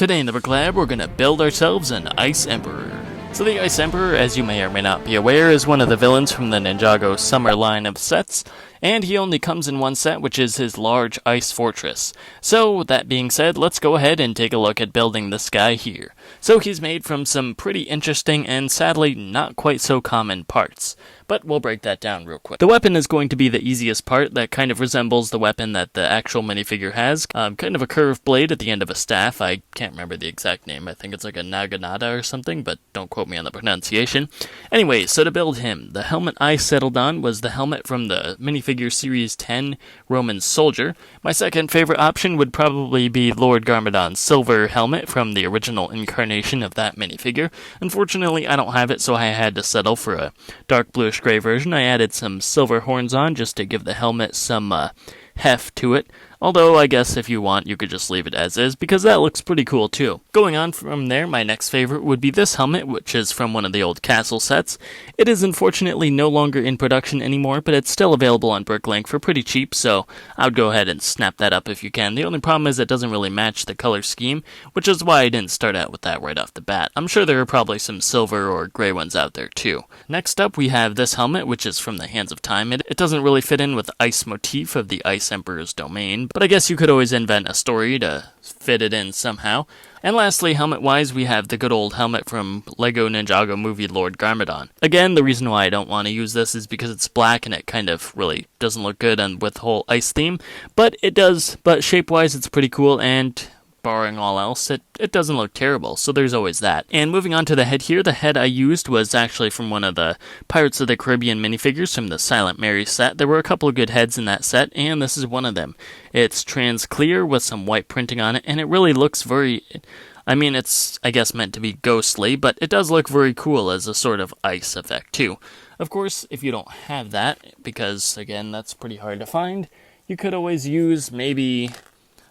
Today in the Brick Lab, we're gonna build ourselves an Ice Emperor. So the Ice Emperor, as you may or may not be aware, is one of the villains from the Ninjago summer line of sets, and he only comes in one set, which is his large ice fortress. So, with that being said, let's go ahead and take a look at building this guy here. So he's made from some pretty interesting and sadly not quite so common parts. But we'll break that down real quick. The weapon is going to be the easiest part. That kind of resembles the weapon that the actual minifigure has. Kind of a curved blade at the end of a staff. I can't remember the exact name. I think it's like a naginata or something, but don't quote me on the pronunciation. Anyway, so to build him, the helmet I settled on was the helmet from the minifigure Series 10 Roman Soldier. My second favorite option would probably be Lord Garmadon's silver helmet from the original incarnation of that minifigure. Unfortunately, I don't have it, so I had to settle for a dark bluish gray version. I added some silver horns on just to give the helmet some heft to it. Although, I guess if you want, you could just leave it as is, because that looks pretty cool too. Going on from there, my next favorite would be this helmet, which is from one of the old castle sets. It is unfortunately no longer in production anymore, but it's still available on Bricklink for pretty cheap, so I would go ahead and snap that up if you can. The only problem is it doesn't really match the color scheme, which is why I didn't start out with that right off the bat. I'm sure there are probably some silver or gray ones out there too. Next up, we have this helmet, which is from the Hands of Time. It doesn't really fit in with the ice motif of the Ice Emperor's domain, but I guess you could always invent a story to fit it in somehow. And lastly, helmet-wise, we have the good old helmet from Lego Ninjago movie Lord Garmadon. Again, the reason why I don't want to use this is because it's black and it kind of really doesn't look good with the whole ice theme, but it does. But shape-wise, it's pretty cool, and barring all else, it doesn't look terrible, so there's always that. And moving on to the head here, the head I used was actually from one of the Pirates of the Caribbean minifigures from the Silent Mary set. There were a couple of good heads in that set, and this is one of them. It's trans clear with some white printing on it, and it really looks very... I mean, it's, I guess, meant to be ghostly, but it does look very cool as a sort of ice effect, too. Of course, if you don't have that, because, again, that's pretty hard to find, you could always use maybe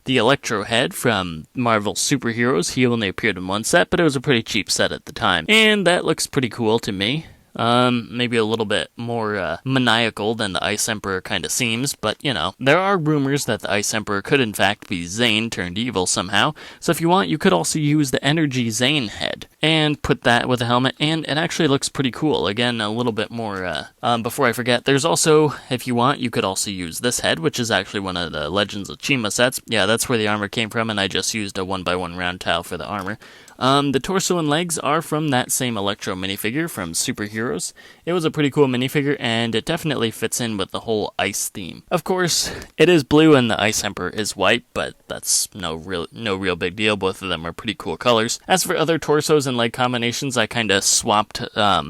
the Electro head from Marvel Superheroes. He only appeared in one set, but it was a pretty cheap set at the time. And that looks pretty cool to me. Maybe a little bit more maniacal than the Ice Emperor kind of seems, but you know, there are rumors that the Ice Emperor could in fact be Zane turned evil somehow, so if you want, you could also use the Energy Zane head, and put that with a helmet, and it actually looks pretty cool. Again, a little bit more, before I forget, there's also, if you want, you could also use this head, which is actually one of the Legends of Chima sets. Yeah, that's where the armor came from, and I just used a 1x1 round tile for the armor. The torso and legs are from that same Electro minifigure from Superheroes. It was a pretty cool minifigure, and it definitely fits in with the whole ice theme. Of course, it is blue and the Ice Emperor is white, but that's no real big deal. Both of them are pretty cool colors. As for other torsos and leg combinations, I kind of swapped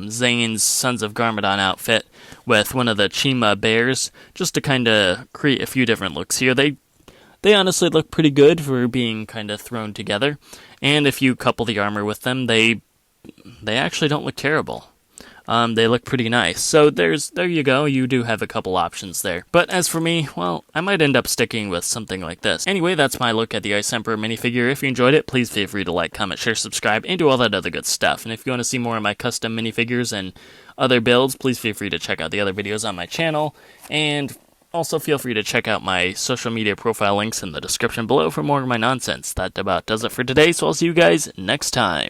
Zane's Sons of Garmadon outfit with one of the Chima bears, just to kind of create a few different looks here. They honestly look pretty good for being kind of thrown together, and if you couple the armor with them, they actually don't look terrible. They look pretty nice. So there you go, you do have a couple options there. But as for me, well, I might end up sticking with something like this. Anyway, that's my look at the Ice Emperor minifigure. If you enjoyed it, please feel free to like, comment, share, subscribe, and do all that other good stuff. And if you want to see more of my custom minifigures and other builds, please feel free to check out the other videos on my channel, and also, feel free to check out my social media profile links in the description below for more of my nonsense. That about does it for today, so I'll see you guys next time.